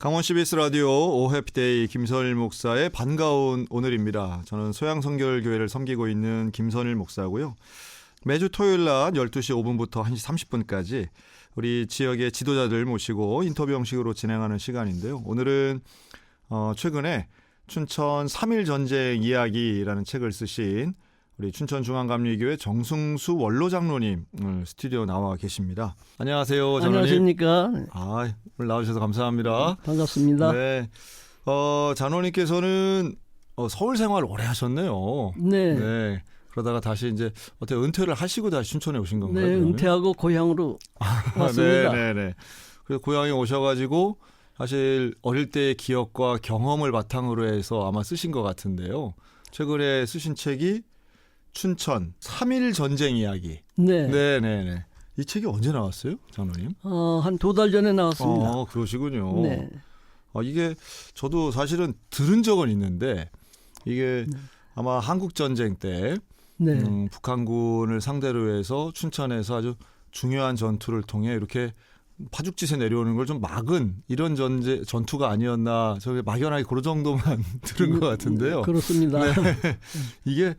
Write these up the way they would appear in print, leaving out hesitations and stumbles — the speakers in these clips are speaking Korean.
강원 CBS 라디오 오해피데이 김선일 목사의 반가운 오늘입니다. 저는 소양성결교회를 섬기고 있는 김선일 목사고요. 매주 토요일 낮 12시 5분부터 1시 30분까지 우리 지역의 지도자들 모시고 인터뷰 형식으로 진행하는 시간인데요. 오늘은 최근에 춘천 3.1 전쟁 이야기라는 책을 쓰신 우리 춘천중앙감리교회 정승수 원로장로님 오늘 스튜디오 나와 계십니다. 안녕하세요, 장로님. 안녕하십니까. 오늘 나와주셔서 감사합니다. 반갑습니다. 네, 장로님께서는 서울 생활 오래 하셨네요. 네. 네. 그러다가 다시 이제 어떻게 은퇴를 하시고 다시 춘천에 오신 건가요? 네, 그러면? 은퇴하고 고향으로 왔습니다. 네. 그래서 고향에 오셔가지고 사실 어릴 때의 기억과 경험을 바탕으로 해서 아마 쓰신 것 같은데요. 최근에 쓰신 책이 춘천 3.1 전쟁 이야기. 네. 이 책이 언제 나왔어요, 장로님? 한 2달 전에 나왔습니다. 그러시군요. 네. 이게 저도 사실은 들은 적은 있는데 이게 아마 한국 전쟁 때 네. 북한군을 상대로 해서 춘천에서 아주 중요한 전투를 통해 이렇게 파죽지세 내려오는 걸 좀 막은 이런 전투가 아니었나, 저게 막연하게 그 정도만 들은 것 같은데요. 그렇습니다. 네. 이게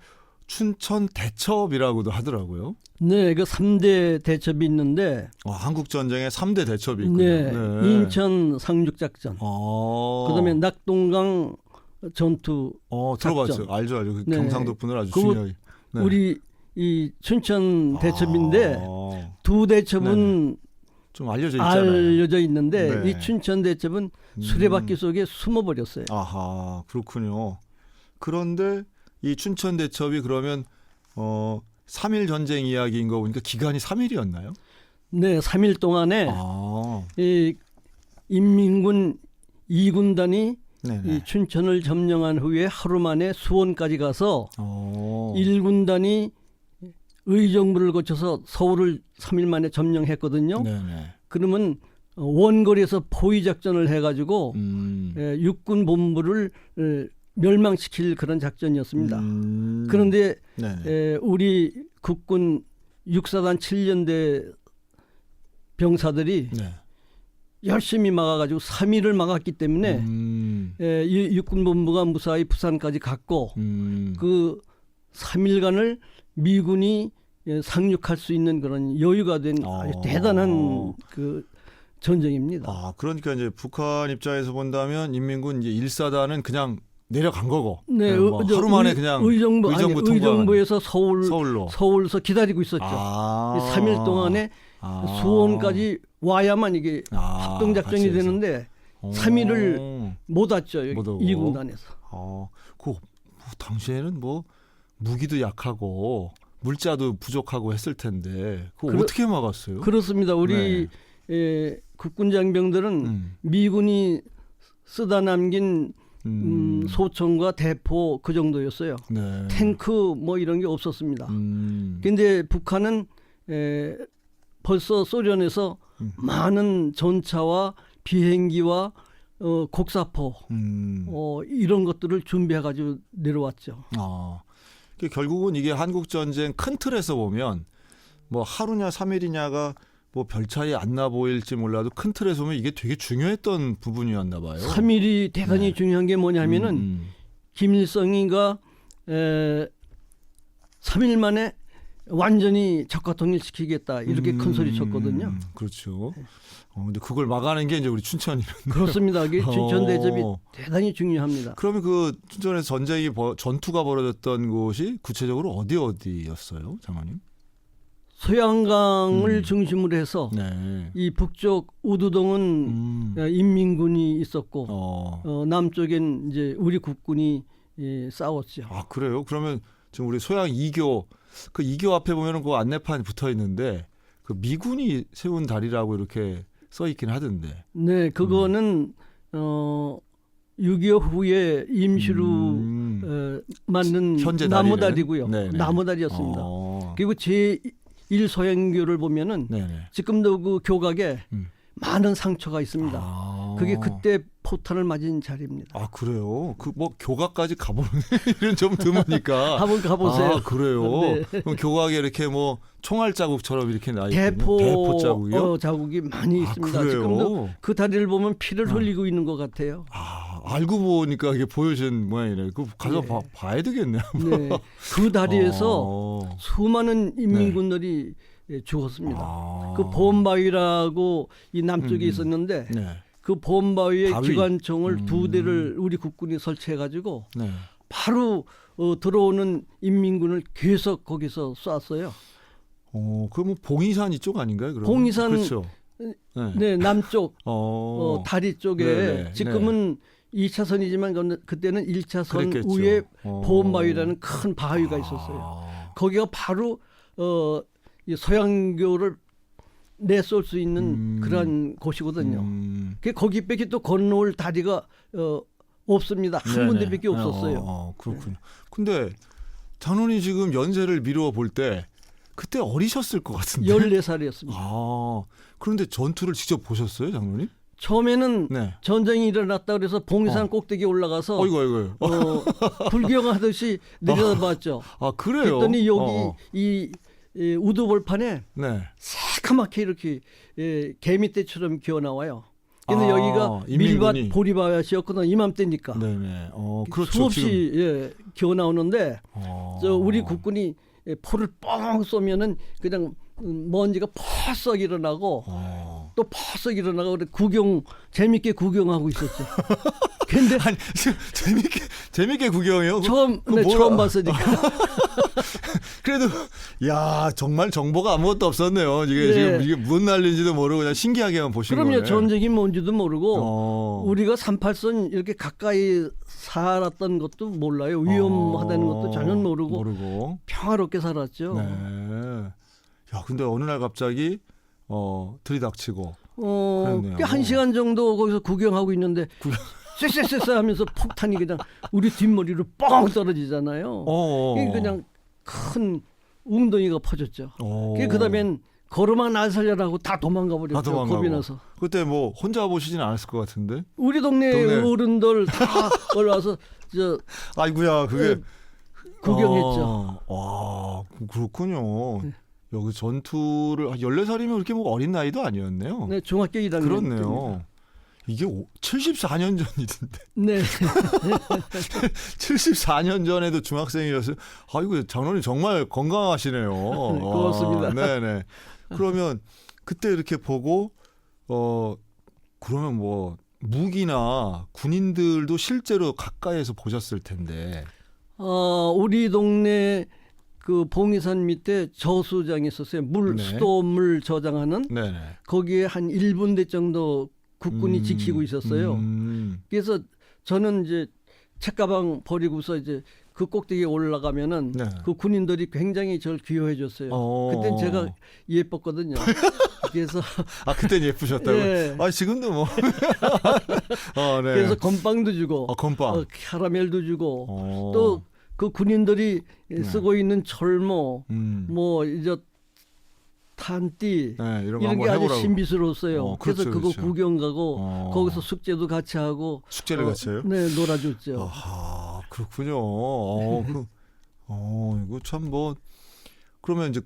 춘천 대첩이라고도 하더라고요. 네, 그 3대 대첩이 있는데 한국 전쟁에 3대 대첩이 있군요. 네. 인천 상륙작전. 그다음에 낙동강 전투. 들어봤어요. 알죠. 그 네. 경상도 분을 아주 중요하게. 네. 우리 이 춘천 대첩인데 두 대첩은 좀 알려져 있잖아요. 알려져 있는데 네. 이 춘천 대첩은 수레바퀴 속에 숨어버렸어요. 아하, 그렇군요. 그런데 이 춘천 대첩이 그러면 3.1 전쟁 이야기인 거 보니까 기간이 3일이었나요? 네, 3일 동안에 이 인민군 2군단이 이 춘천을 점령한 후에 하루 만에 수원까지 가서 1군단이 의정부를 거쳐서 서울을 3일 만에 점령했거든요. 네네. 그러면 원거리에서 포위작전을 해가지고 육군 본부를 멸망시킬 그런 작전이었습니다. 그런데 우리 국군 육사단 7년대 병사들이 열심히 막아가지고 3일을 막았기 때문에 육군 본부가 무사히 부산까지 갔고 그 3일간을 미군이 상륙할 수 있는 그런 여유가 된 아주 대단한 그 전쟁입니다. 그러니까 이제 북한 입장에서 본다면 인민군 이제 1사단은 그냥 내려간 거고. 네, 하루 만에 그냥 의정부에서 서울로 서울서 기다리고 있었죠. 3일 동안에 수원까지 와야만 이게 합동 작전이 되는데 3일을 못 왔죠. 2군단에서. 그 당시에는 뭐 무기도 약하고 물자도 부족하고 했을 텐데 그거 어떻게 막았어요? 그렇습니다. 우리 국군 장병들은 미군이 쓰다 남긴 소총과 대포 그 정도였어요. 네. 탱크 뭐 이런 게 없었습니다. 근데 북한은 벌써 소련에서 많은 전차와 비행기와 곡사포 이런 것들을 준비해가지고 내려왔죠. 결국은 이게 한국 전쟁 큰 틀에서 보면 뭐 하루냐 3일이냐가 뭐 별 차이 안 나 보일지 몰라도 큰 틀에서 보면 이게 되게 중요했던 부분이었나 봐요. 3일이 대단히 중요한 게 뭐냐면은 김일성이가 3일 만에 완전히 적과 통일시키겠다 이렇게 큰 소리 쳤거든요. 그렇죠. 근데 그걸 막아낸 게 이제 우리 춘천이면 그렇습니다. 춘천 대첩이 대단히 중요합니다. 그러면 그 춘천에서 전투가 벌어졌던 곳이 구체적으로 어디였어요, 장관님? 소양강을 중심으로 해서 이 북쪽 우두동은 인민군이 있었고 남쪽엔 이제 우리 국군이 싸웠죠. 그래요? 그러면 지금 우리 소양 2교 그 2교 앞에 보면은 그 안내판이 붙어 있는데 그 미군이 세운 다리라고 이렇게 써 있긴 하던데. 네, 그거는 6.25 후에 임시로 만든 나무다리고요. 나무다리였습니다. 그리고 제1소양교를 보면은 지금도 그 교각에 많은 상처가 있습니다. 그게 그때 포탄을 맞은 자리입니다. 아 그래요? 그 뭐 교각까지 가보는 일은 좀 드무니까. 한번 가보세요. 아 그래요? 네. 그럼 교각에 이렇게 뭐 총알 자국처럼 이렇게 나 있군요. 대포 자국이요? 자국이 많이 아, 있습니다. 그래요? 지금도 그 다리를 보면 피를 흘리고 있는 것 같아요. 아 알고 보니까 이게 보여진 모양이네. 그 가서 네. 봐야 되겠네요. 네, 그 다리에서 어. 수많은 인민군들이 죽었습니다. 아. 그 보험바위라고 이 남쪽에 음. 있었는데 네. 그 보험바위에 바위? 기관총을 2대를 우리 국군이 설치해가지고 네. 바로 들어오는 인민군을 계속 거기서 쐈어요. 그러면 봉이산 이쪽 아닌가요? 그러면? 봉이산 그렇죠. 네, 남쪽 다리 쪽에 네네, 지금은 2차선이지만 그때는 1차선 그랬겠죠. 위에 보험바위라는 큰 바위가 있었어요. 거기가 바로 이 서양교를 내쏠 수 있는 그런 곳이거든요. 그 거기밖에 또 건너올 다리가 없습니다. 한 네네. 군데밖에 없었어요. 그렇군요. 근데 장로님 지금 연세를 미루어 볼 때 그때 어리셨을 것 같은데. 14살이었습니다. 아, 그런데 전투를 직접 보셨어요, 장로님? 처음에는 네. 전쟁이 일어났다 그래서 봉이산 꼭대기에 올라가서 어이구. 불경하듯이 내려봤죠. 아, 그래요? 그랬더니 여기 이 우두벌판에 네. 새카맣게 이렇게 개미떼처럼 기어 나와요. 근데 여기가 인민군이. 밀밭 보리밭이었거든. 이맘때니까. 네네. 그렇죠. 수없이 지금. 기어 나오는데 저 우리 국군이 포를 뻥 쏘면은 그냥 먼지가 퍼썩 일어나고 또 퍼썩 일어나고 그래 재밌게 구경하고 있었죠. 근데 아니, 재밌게 구경해요. 처음 봤으니까. 그래도 야 정말 정보가 아무것도 없었네요. 지금 이게 무슨 난리인지도 모르고 그냥 신기하게만 보신 거예요. 그럼요. 전쟁이 뭔지도 모르고 우리가 38선 이렇게 가까이 살았던 것도 몰라요. 위험하다는 것도 전혀 모르고 평화롭게 살았죠. 네. 야 근데 어느 날 갑자기 들이닥치고 그랬네요. 1시간 정도 거기서 구경하고 있는데 쎄쎄쎄 하면서 폭탄이 그냥 우리 뒷머리로 뻥 떨어지잖아요. 그냥 큰 웅덩이가 퍼졌죠. 그다음엔 걸음아 날 살려라고 다 도망가 버렸죠. 겁이 나서. 그때 뭐 혼자 보시진 않았을 것 같은데. 우리 동네 어른들 다 올라와서 아이고야 그게 구경했죠. 와 그렇군요. 여기 전투를 14살이면 그렇게 뭐 어린 나이도 아니었네요. 네, 중학교 1학년. 그렇네요. 이게 74년 전이던데. 네. 74년 전에도 중학생이었어요. 아이고 장로님 정말 건강하시네요. 고맙습니다. 네네. 그러면 그때 이렇게 보고 그러면 뭐 무기나 군인들도 실제로 가까이에서 보셨을 텐데. 우리 동네 그 봉이산 밑에 저수장이 있었어요. 수도물 저장하는. 네네. 거기에 한 1분대 정도 국군이 지키고 있었어요. 그래서 저는 이제 책가방 버리고서 이제 그 꼭대기에 올라가면은 그 군인들이 굉장히 저를 귀여해 줬어요. 그땐 제가 예뻤거든요. 그래서 그땐 예쁘셨다고. 예. 지금도 뭐. 네. 그래서 건빵도 주고, 건빵. 캐러멜도 주고, 또 그 군인들이 쓰고 있는 철모, 뭐 이제 탄띠 이런 게 아주 신비스러웠어요. 그래서 그거 구경 가고 거기서 숙제도 같이 하고. 숙제를 같이 해요? 네, 놀아줬죠. 그렇군요. 이거 참 뭐 그러면 이제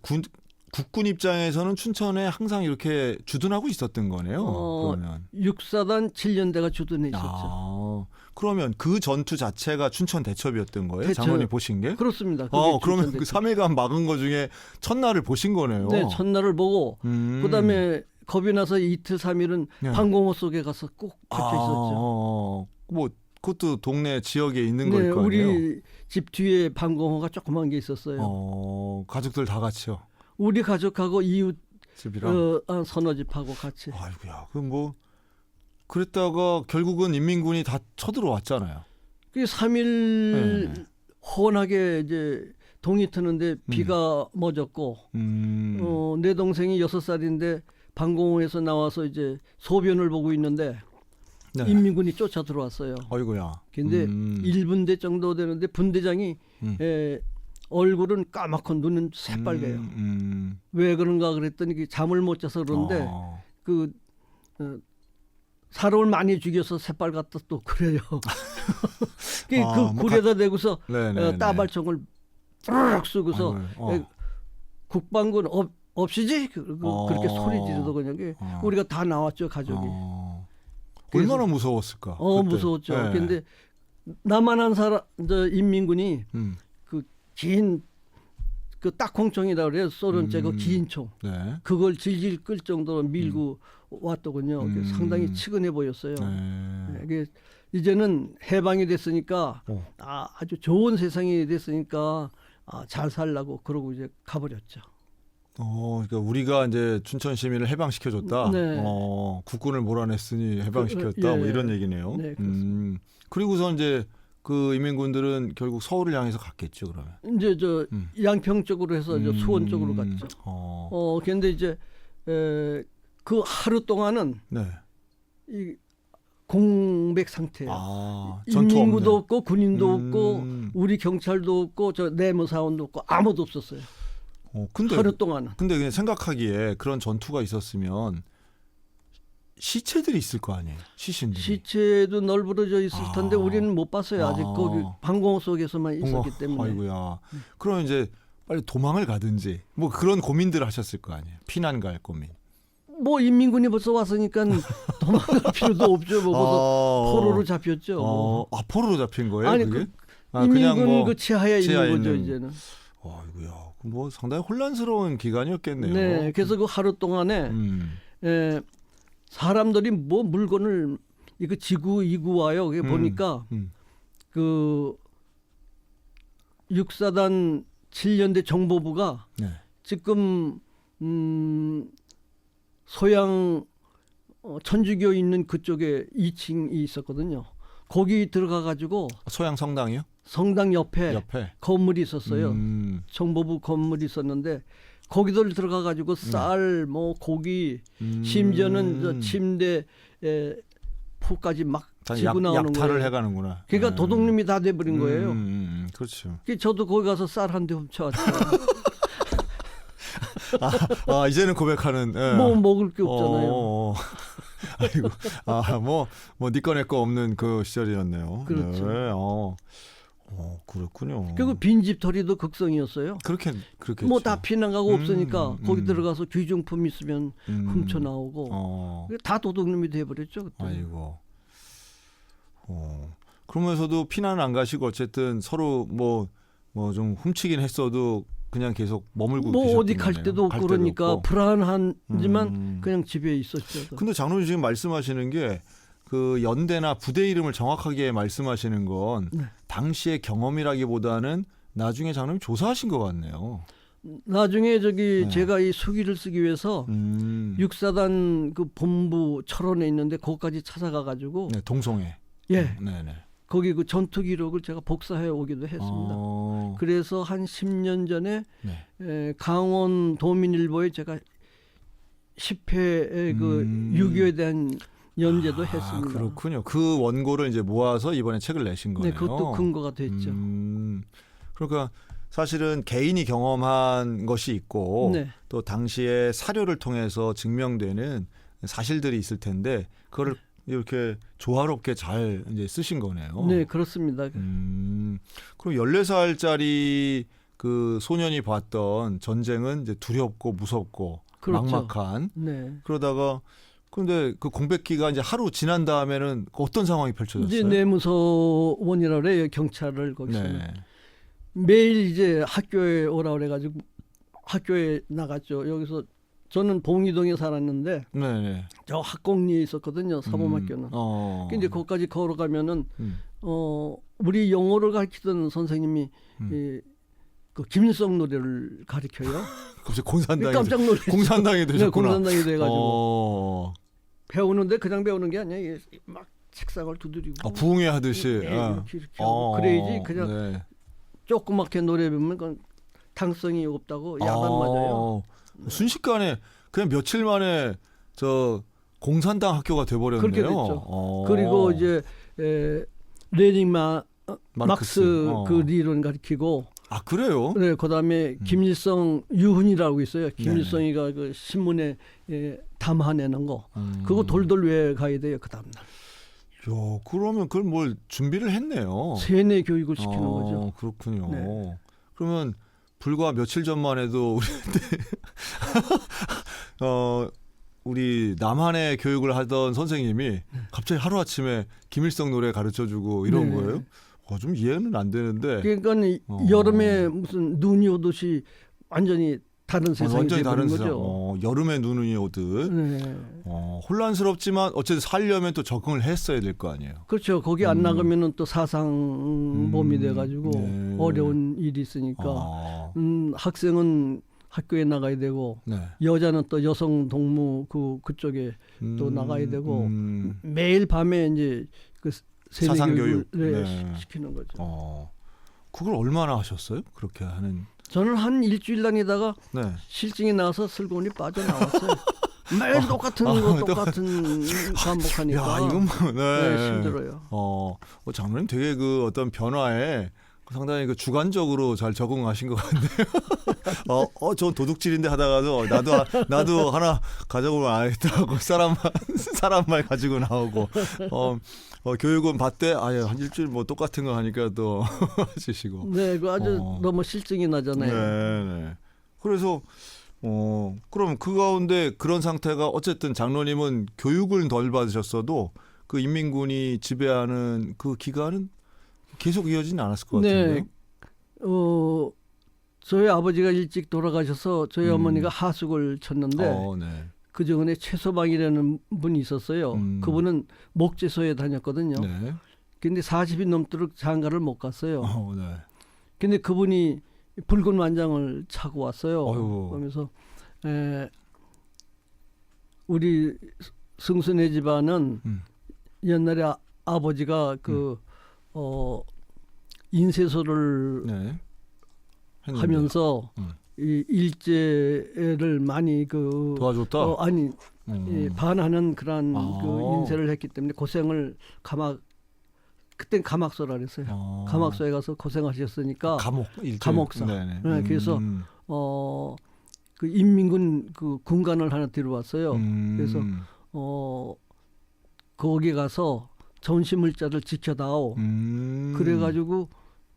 국군 입장에서는 춘천에 항상 이렇게 주둔하고 있었던 거네요. 그러면 6사단 7년대가 주둔해 있었죠. 그러면 그 전투 자체가 춘천 대첩이었던 거예요? 장로님 보신 게? 그렇습니다. 그러면 그 3일간 막은 거 중에 첫날을 보신 거네요. 네, 첫날을 보고 그다음에 겁이 나서 이틀 3일은 방공호 속에 가서 꼭 박혀 있었죠. 뭐 그것도 동네 지역에 있는 걸 거 아니에요? 우리 집 뒤에 방공호가 조그만 게 있었어요. 가족들 다 같이요? 우리 가족하고 이웃 집이랑 서너 집하고 같이. 아이고야, 그럼 뭐 그랬다가 결국은 인민군이 다 쳐들어왔잖아요. 그 3일 혼하게 이제 동이 트는데 비가 멎었고, 내 동생이 6살인데 방공호에서 나와서 이제 소변을 보고 있는데 인민군이 쫓아 들어왔어요. 아이고야. 근데 1분대 정도 되는데 분대장이 얼굴은 까맣고 눈은 새빨개요. 왜 그런가 그랬더니 잠을 못 자서 그런데 사람을 많이 죽여서 새빨 갖다 또 그래요. 그 뭐 굴에다 대고서 네네네. 따발총을 쭉 쏘고서 아이고, 국방군 없이지 그렇게 소리 지르더군요. 우리가 다 나왔죠, 가족이. 얼마나 무서웠을까? 그때. 무서웠죠. 네. 근데 남한한 사람 인민군이 그 긴 그 딱콩총이라고 그래요. 소련제 그 긴 총. 네. 그걸 질질 끌 정도로 밀고 왔더군요. 상당히 치근해 보였어요. 네. 이게 이제는 해방이 됐으니까 아주 좋은 세상이 됐으니까 잘 살라고 그러고 이제 가버렸죠. 그러니까 우리가 이제 춘천 시민을 해방시켜줬다. 네. 국군을 몰아냈으니 해방시켰다. 예. 뭐 이런 얘기네요. 네, 그렇습니다. 그리고서 이제 그 인민군들은 결국 서울을 향해서 갔겠죠, 그러면. 이제 양평 쪽으로 해서 저 수원 쪽으로 갔죠. 근데 이제 그 하루 동안은 네. 이 공백 상태예요. 전투 인민구도 없는. 없고 군인도 없고 우리 경찰도 없고 저 내무사원도 없고 아무도 없었어요. 하루 동안은. 근데 그냥 생각하기에 그런 전투가 있었으면 시체들이 있을 거 아니에요. 시신들이. 시체도 널브러져 있을 텐데 우리는 못 봤어요. 아직 거기 방공 속에서만 있었기 때문에. 아이고야. 그럼 이제 빨리 도망을 가든지 뭐 그런 고민들을 하셨을 거 아니에요. 피난 갈 고민. 뭐 인민군이 벌써 왔으니까 도망갈 필요도 없죠. 뭐 벌써 포로로 잡혔죠. 포로로 잡힌 거예요? 아니 그게? 인민군 그 치하에 치하에 있는 거죠 있는. 이제는. 아이고야. 뭐 상당히 혼란스러운 기간이었겠네요. 네, 그래서 그 하루 동안에 사람들이 뭐 물건을 이거 지구 이구 와요. 그게 보니까 그 육사단 7년대 정보부가 네. 지금 소양 천주교 있는 그쪽에 2층이 있었거든요. 거기 들어가 가지고 소양 성당이요? 성당 옆에 건물이 있었어요. 정보부 건물이 있었는데 거기들 들어가 가지고 쌀, 뭐 고기, 심지어는 저 침대에 포까지 막 지고 나오는 약탈을 거예요. 해가는구나. 그러니까 도둑놈이 다 돼버린 거예요. 그렇죠. 저도 거기 가서 쌀 한 대 훔쳐왔죠. 이제는 고백하는. 예. 뭐 먹을 게 없잖아요. 아이고, 뭐 네 거 내 거 없는 그 시절이었네요. 그렇죠. 네. 그렇군요. 그리고 빈집털이도 극성이었어요. 그렇게. 뭐 다 피난 가고 없으니까 거기 들어가서 귀중품 있으면 훔쳐 나오고 다 도둑놈이 돼버렸죠. 그때. 아이고. 그러면서도 피난 안 가시고 어쨌든 서로 뭐 좀 훔치긴 했어도 그냥 계속 머물고 뭐 계셨던 어디 갈 거네요. 데도 없고 그러니까 없고. 불안하지만 그냥 집에 있었죠. 근데 장로님 지금 말씀하시는 게 그 연대나 부대 이름을 정확하게 말씀하시는 건 당시의 경험이라기보다는 나중에 장로님 조사하신 것 같네요. 나중에 제가 이 수기를 쓰기 위해서 육사단 그 본부 철원에 있는데 거기까지 찾아가 가지고 네, 동성애. 예. 네네. 거기 그 전투 기록을 제가 복사해 오기도 했습니다. 그래서 한 10년 전에 강원 도민일보에 제가 10회 그 6.25에 대한 연재도 했습니다. 그렇군요. 그 원고를 이제 모아서 이번에 책을 내신 거네요. 네, 그것도 근거가 됐죠. 그러니까 사실은 개인이 경험한 것이 있고 또 당시에 사료를 통해서 증명되는 사실들이 있을 텐데 그거를 이렇게 조화롭게 잘 이제 쓰신 거네요. 네, 그렇습니다. 그럼 14살짜리 그 소년이 봤던 전쟁은 이제 두렵고 무섭고 그렇죠. 막막한. 네. 그러다가 근데 그 공백기가 이제 하루 지난 다음에는 어떤 상황이 펼쳐졌어요? 이제 내무서원이라고 그래요. 경찰을 거기서. 네. 매일 이제 학교에 오라 그래가지고 학교에 나갔죠. 여기서 저는 봉이동에 살았는데 네네. 저 학공리에 있었거든요. 사범학교는. 근데 거기까지 걸어가면은 우리 영어를 가르치던 선생님이 그 김일성 노래를 가르쳐요. 갑자기 공산당이 깜짝 놀랐어요. 공산당이 되셨구나. 네, 공산당이 돼가지고 배우는데 그냥 배우는 게 아니야. 이게 막 책상을 두드리고 부흥회 하듯이 이렇게 하고 그래야지 그냥 조그맣게 노래 배우면 그건 당성이 없다고 야단 맞아요. 순식간에 그냥 며칠 만에 저 공산당 학교가 돼버렸네요. 그렇게 됐죠. 그리고 이제 레닌 막스 그 리론 가르치고. 아 그래요? 네, 그다음에 김일성 유훈이라고 있어요. 김일성이가 그 신문에 담아내는 거. 그거 돌돌 외워가야 돼요. 그 다음날. 야, 그러면 그걸 뭘 준비를 했네요. 세뇌 교육을 시키는 거죠. 그렇군요. 네. 그러면 불과 며칠 전만 해도 우리 남한의 교육을 하던 선생님이 갑자기 하루아침에 김일성 노래 가르쳐주고 이런 네. 거예요? 좀 이해는 안 되는데. 그러니까 여름에 무슨 눈이 오듯이 완전히 다른 세상이 완전히 다른 되는 세상. 거죠. 여름에 눈이 오듯. 네. 혼란스럽지만 어쨌든 살려면 또 적응을 했어야 될 거 아니에요. 그렇죠. 거기 안 나가면은 또 사상범이 돼가지고 네. 어려운 일이 있으니까 학생은 학교에 나가야 되고 네. 여자는 또 여성 동무 그쪽에 또 나가야 되고 매일 밤에 이제 그 세뇌 사상교육 교육을 네. 시키는 거죠. 그걸 얼마나 하셨어요? 그렇게 하는. 저는 한 일주일 다니다가 네. 실증이 나서 슬그머니 빠져나왔어요. 매일 똑같은 거 똑같은 반복하니까. 야, 이건 뭐, 네, 힘들어요. 장로님 되게 그 어떤 변화에 상당히 그 주관적으로 잘 적응하신 것 같네요. 저 도둑질인데 하다가도 나도 하나 가져오면 안 했다 하고 사람 말 가지고 나오고 교육은 받되 한 일주일 뭐 똑같은 거 하니까 또 하시고. 네, 그 아주 너무 실증이 나잖아요. 네. 그래서 그럼 그 가운데 그런 상태가 어쨌든 장로님은 교육을 덜 받으셨어도 그 인민군이 지배하는 그 기간은 계속 이어지는 않았을 것 같은데요. 네. 저희 아버지가 일찍 돌아가셔서 저희 어머니가 하숙을 쳤는데 네. 그 전에 최소방이라는 분이 있었어요. 그분은 목재소에 다녔거든요. 네. 근데 40이 넘도록 장가를 못 갔어요. 네. 근데 그분이 붉은 완장을 차고 왔어요. 어휴. 그러면서 우리 승순의 집안은 옛날에 아버지가 인쇄소를 네. 하면서 이 일제를 많이 도와줬다. 반하는 그런 그 인쇄를 했기 때문에 고생을 그땐 가막소라 그랬어요. 가막소에 가서 고생하셨으니까 감옥사. 네, 그래서 그 인민군 그 군관을 하나 들어왔어요. 그래서 거기 가서 전시물자를 지켜다오. 그래가지고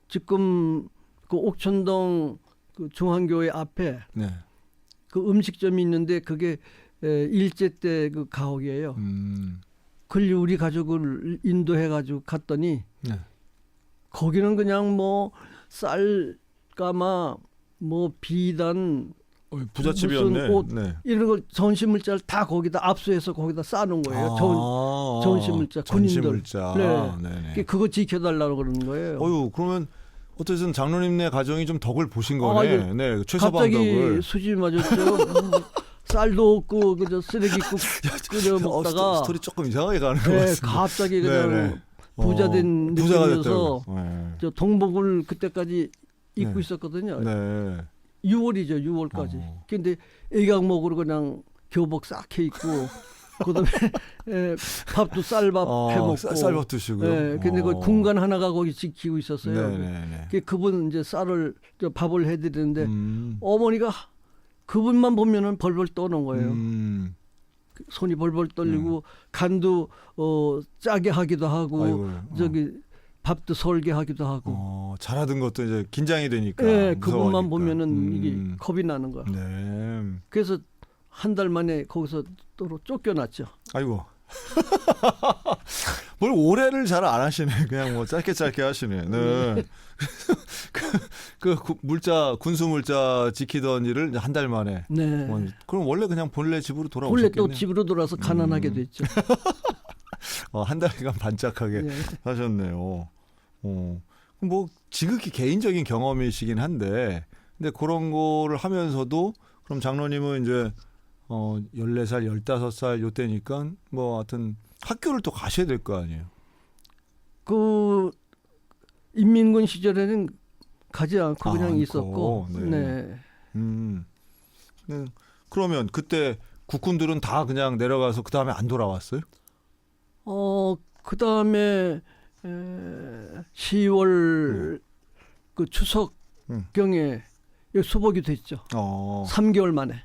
지금 그 옥천동 그 중앙교회 앞에 네. 그 음식점이 있는데 그게 일제 때 그 가옥이에요. 그걸 우리 가족을 인도해가지고 갔더니 네. 거기는 그냥 뭐 쌀가마 뭐 비단 부잣집이었네. 무슨 옷 네. 이런 걸 전시물자를 다 거기다 압수해서 거기다 싸놓은 거예요. 전시물자 군인들. 전시물자. 네. 그거 지켜달라고 그러는 거예요. 그러면 어쨌든 장로님네 가정이 좀 덕을 보신 거네. 네, 최서방 갑자기 덕을. 수지 맞았죠. 쌀도 없고 그저 쓰레기국 끓여 먹다가 스토리 조금 이상하게 가는 것 네, 같습니다. 갑자기 그냥 부자 된 부자가 느낌이어서 됐다고. 저 동복을 그때까지 입고 네. 있었거든요. 네. 6월이죠, 6월까지. 근데 애각목으로 그냥 교복 싹 해 입고 그다음에 밥도 쌀밥 해 먹고. 쌀밥 드시고요. 네, 근데 그 군관 하나가 거기 지키고 있었어요. 네. 그분 이제 밥을 해드리는데 어머니가 그분만 보면은 벌벌 떠는 거예요. 손이 벌벌 떨리고 간도 짜게 하기도 하고 저기 밥도 설게 하기도 하고. 잘하던 것도 이제 긴장이 되니까. 네, 그분만 보면은 이게 겁이 나는 거야. 네. 그래서 한 달 만에 거기서 또 쫓겨났죠. 아이고. 뭘 오래를 잘 안 하시네. 그냥 뭐 짧게 하시네. 네. 군수 물자 지키던 일을 한 달 만에. 네. 그럼 원래 그냥 본래 집으로 돌아오셨겠네요. 본래 또 집으로 돌아서 가난하게 됐죠. 한 달간 반짝하게 네. 하셨네요. 뭐 지극히 개인적인 경험이시긴 한데, 근데 그런 거를 하면서도 그럼 장로님은 이제 14살, 15살 요때니까 뭐 하여튼 학교를 또 가셔야 될 거 아니에요. 그 인민군 시절에는 가지 않고 그냥 않고, 있었고. 네. 네. 그러면 그때 국군들은 다 그냥 내려가서 그 다음에 안 돌아왔어요? 그 다음에 10월 그 추석경에 수복이 됐죠. 3개월 만에.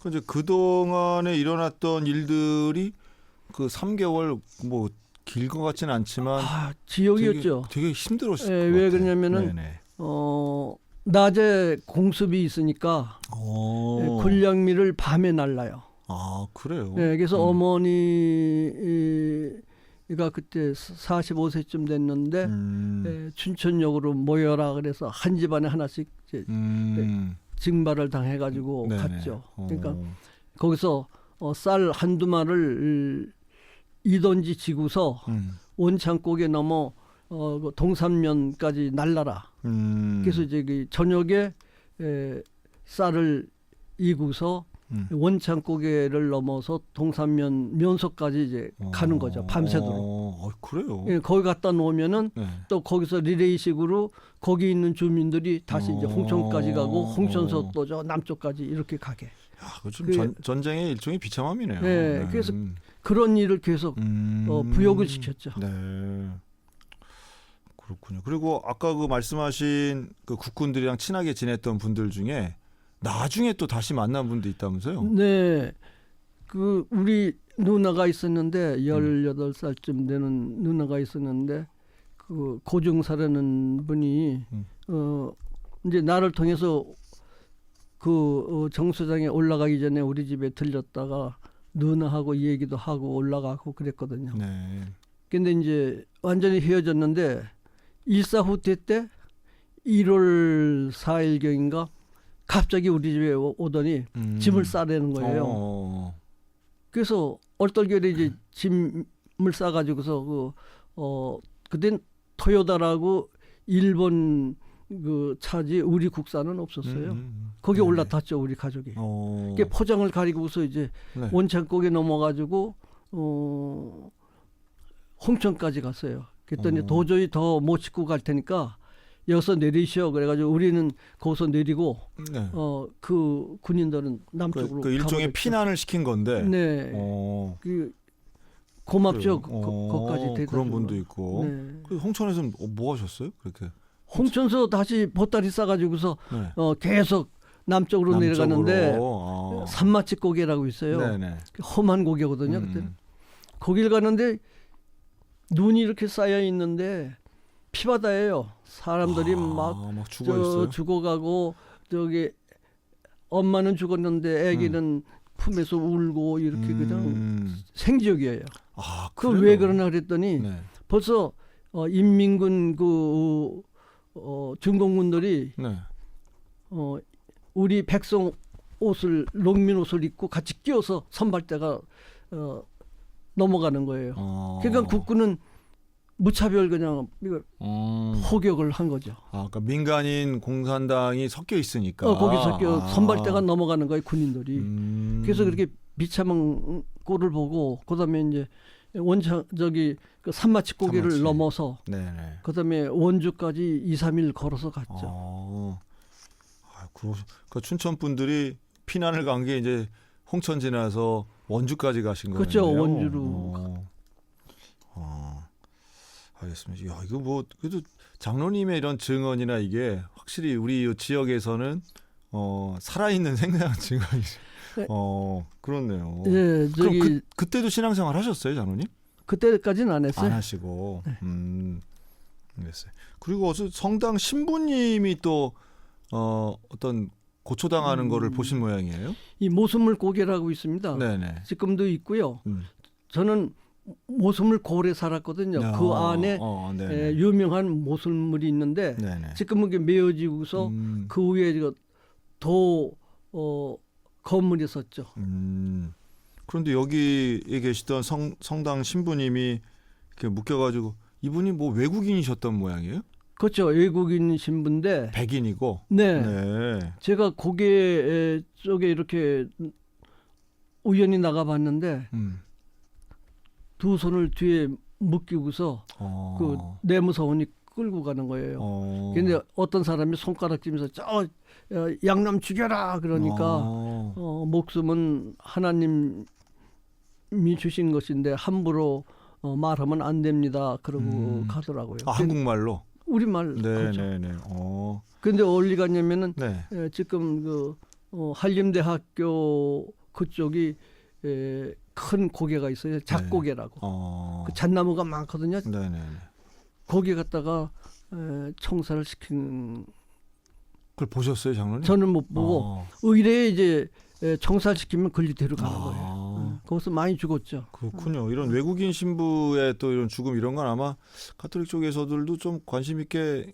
이제 그 동안에 일어났던 일들이 그 3개월 뭐 길 것 같지는 않지만 지옥이었죠. 되게 힘들었을 것 왜 같아요. 그러냐면은 네네. 낮에 공습이 있으니까 군량미를 밤에 날라요. 아 그래요? 그래서 어머니가 그때 45세쯤 됐는데 춘천역으로 모여라 그래서 한 집안에 하나씩 이제 징발을 당해가지고 네네. 갔죠. 그러니까 거기서 쌀 한두 마를 이던지 지고서 원창고개 넘어 그 동산면까지 날라라. 그래서 이제 그 저녁에 쌀을 이고서 원창고개를 넘어서 동산면 면소까지 이제 가는 거죠. 밤새도록. 그래요? 거기 갖다 놓으면은 네. 또 거기서 리레이식으로 거기 있는 주민들이 다시 이제 홍천까지 가고 홍천서 또 저 남쪽까지 이렇게 가게. 야, 좀 전쟁의 일종의 비참함이네요. 네, 그래서 그런 일을 계속 부역을 시켰죠. 네. 그렇군요. 그리고 아까 그 말씀하신 그 국군들이랑 친하게 지냈던 분들 중에 나중에 또 다시 만난 분도 있다면서요? 네. 그 우리 누나가 있었는데 18살쯤 되는 누나가 있었는데 그 고중사라는 분이 이제 나를 통해서 그 정수장에 올라가기 전에 우리 집에 들렸다가 누나하고 얘기도 하고 올라가고 그랬거든요. 네. 근데 이제 완전히 헤어졌는데 일사후퇴 때 1월 4일경인가 갑자기 우리 집에 오더니 짐을 싸라는 거예요. 그래서 얼떨결에 이제 짐을 싸가지고서 그땐 토요다라고 일본 그 차지 우리 국산은 없었어요. 거기 올라탔죠 우리 가족이. 그게 포장을 가리고서 이제 원창고개 넘어가지고 홍천까지 갔어요. 그랬더니 도저히 더 못 싣고 갈 테니까 여기서 내리시오. 그래가지고 우리는 거기서 내리고 그 군인들은 남쪽으로 그 일종의 가버렸죠. 피난을 시킨 건데. 네. 그 고맙죠. 거기까지 대답. 그런 분도 있고. 네. 그 홍천에서는 뭐 하셨어요? 그렇게? 홍천서 다시 보따리 싸가지고서 계속 남쪽으로 내려가는데 산마치고개라고 있어요. 네네. 험한 고개거든요. 그때 거길 가는데 눈이 이렇게 쌓여 있는데 피바다예요. 사람들이 막 죽어가고 저기 엄마는 죽었는데 아기는 품에서 울고 이렇게 그냥 생지옥이에요. 그 왜 그러나 그랬더니 벌써 인민군 그 중공군들이 우리 백성 옷을 농민 옷을 입고 같이 끼워서 선발대가 넘어가는 거예요. 그러니까 국군은 무차별 그냥 포격을 한 거죠. 그러니까 민간인 공산당이 섞여 있으니까. 거기 섞여 선발대가 넘어가는 거예요 군인들이. 그래서 그렇게 비참한 꼴을 보고 그다음에 이제 원창 저기 그 산마치고개를 넘어서 그다음에 원주까지 2, 3일 걸어서 갔죠. 그 춘천 분들이 피난을 간 게 이제 홍천 지나서 원주까지 가신 거예요. 그렇죠. 원주로. 알겠습니다. 야, 이거 뭐 그래도 장로님의 이런 증언이나 이게 확실히 우리 지역에서는 살아있는 생생한 증언이. 그렇네요. 네, 그럼 그때도 신앙생활 하셨어요, 장로님? 그때까지는 안 했어요. 안 하시고. 알겠어요. 그리고 어서 성당 신부님이 또 어떤 고초당하는 거를 보신 모양이에요? 이 모순물 고개라고 있습니다. 네네. 지금도 있고요. 저는 모순물 고을에 살았거든요. 그 안에 유명한 모순물이 있는데 지금은 메어지고서 그 위에 도 건물이 섰죠. 그런데 여기에 계시던 성당 신부님이 이렇게 묶여가지고 이분이 뭐 외국인이셨던 모양이에요? 그렇죠. 외국인 신부인데 백인이고. 네. 제가 고개 쪽에 이렇게 우연히 나가봤는데 두 손을 뒤에 묶이고서 그 내무사원이 끌고 가는 거예요. 근데 어떤 사람이 손가락질면서 저 양남 죽여라 그러니까 목숨은 하나님이 주신 것인데 함부로 말하면 안 됩니다. 그러고 가더라고요. 한국말로? 우리말. 네네네. 근데 어디 갔냐면은 지금 그 한림대학교 그쪽이 큰 고개가 있어요. 작고개라고. 그 잣나무가 많거든요. 네네. 거기 갔다가 청사를 시키는. 그걸 보셨어요, 장로님? 저는 못 보고 의뢰에 이제 청사를 시키면 글리 데려가는 거예요. 거기서 많이 죽었죠. 그렇군요. 이런 외국인 신부의 또 이런 죽음 이런 건 아마 가톨릭 쪽에서들도 좀 관심 있게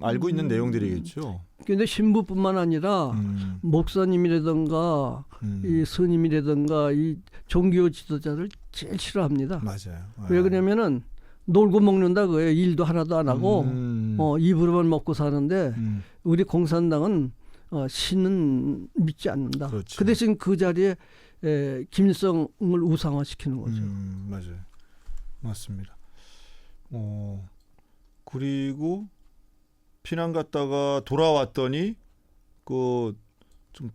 알고 있는 내용들이겠죠. 그런데 신부뿐만 아니라 목사님이라든가 이 스님이라든가 이 종교 지도자를 제일 싫어합니다. 맞아요. 왜 그러냐면은 놀고 먹는다 그거예요. 일도 하나도 안 하고 입으로만 먹고 사는데 우리 공산당은 신은 믿지 않는다. 그렇죠. 그 대신 그 자리에 김일성을 우상화시키는 거죠. 맞아요. 맞습니다. 그리고 피난 갔다가 돌아왔더니 그 좀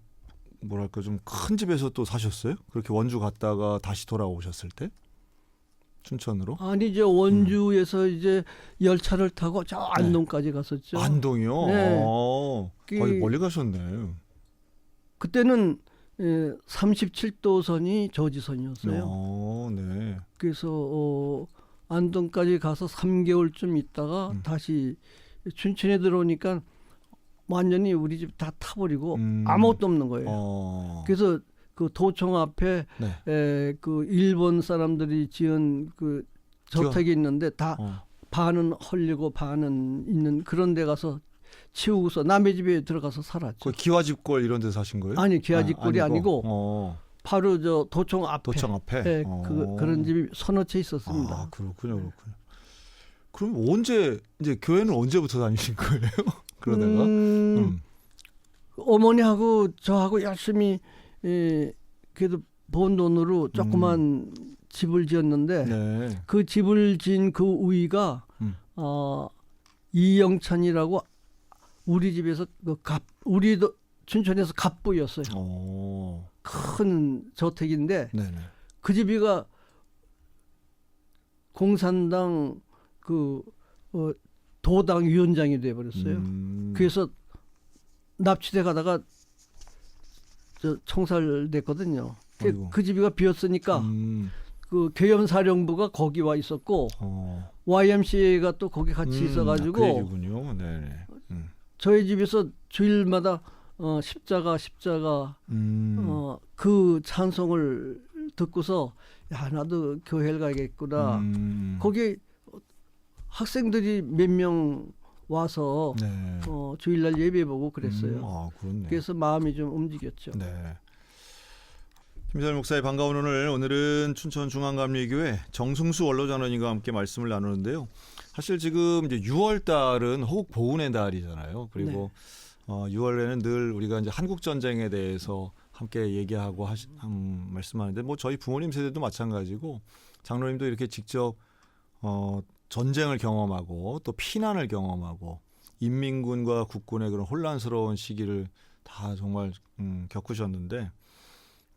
뭐랄까 좀 큰 집에서 또 사셨어요? 그렇게 원주 갔다가 다시 돌아오셨을 때 춘천으로? 아니죠. 원주에서 이제 열차를 타고 저 안동까지 갔었죠. 안동이요? 네. 거의 멀리 가셨네. 그때는 37도선이 저지선이었어요. 네. 그래서 안동까지 가서 3개월쯤 있다가 다시 춘천에 들어오니까 완전히 우리 집 다 타버리고 아무것도 없는 거예요. 그래서 그 도청 앞에 그 일본 사람들이 지은 그 저택이 있는데 다 반은 헐리고 반은 있는 그런 데 가서 치우고서 남의 집에 들어가서 살았죠. 그 기와집골 이런 데 사신 거예요? 아니 기와집골이 아니고 바로 저 도청 앞에 그런 집이 서너 채 있었습니다. 그렇군요. 그럼 언제 이제 교회는 언제부터 다니신 거예요? 그러다가 어머니하고 저하고 열심히 그래도 번 돈으로 조그만 집을 지었는데 그 집을 지은 그 우이가 이영찬이라고 우리 집에서 우리도 춘천에서 갑부였어요. 큰 저택인데 그 집이가 공산당 그 도당 위원장이 돼버렸어요. 그래서 납치돼 가다가 저 총살됐거든요. 그 집이가 비었으니까 그 계엄사령부가 거기 와 있었고 YMCA가 또 거기 같이 있어가지고 그 얘기군요. 저희 집에서 주일마다 십자가 그 찬송을 듣고서 야 나도 교회를 가야겠구나. 거기 학생들이 몇 명 와서 주일날 예배 보고 그랬어요. 그래서 마음이 좀 움직였죠. 김선일 목사의 반가운 오늘은 춘천중앙감리교회 정승수 원로전원님과 함께 말씀을 나누는데요. 사실 지금 이제 6월 달은 호국 보훈의 달이잖아요. 그리고 6월에는 늘 우리가 이제 한국 전쟁에 대해서 함께 얘기하고 말씀하는데 뭐 저희 부모님 세대도 마찬가지고 장로님도 이렇게 직접 전쟁을 경험하고 또 피난을 경험하고 인민군과 국군의 그런 혼란스러운 시기를 다 정말 겪으셨는데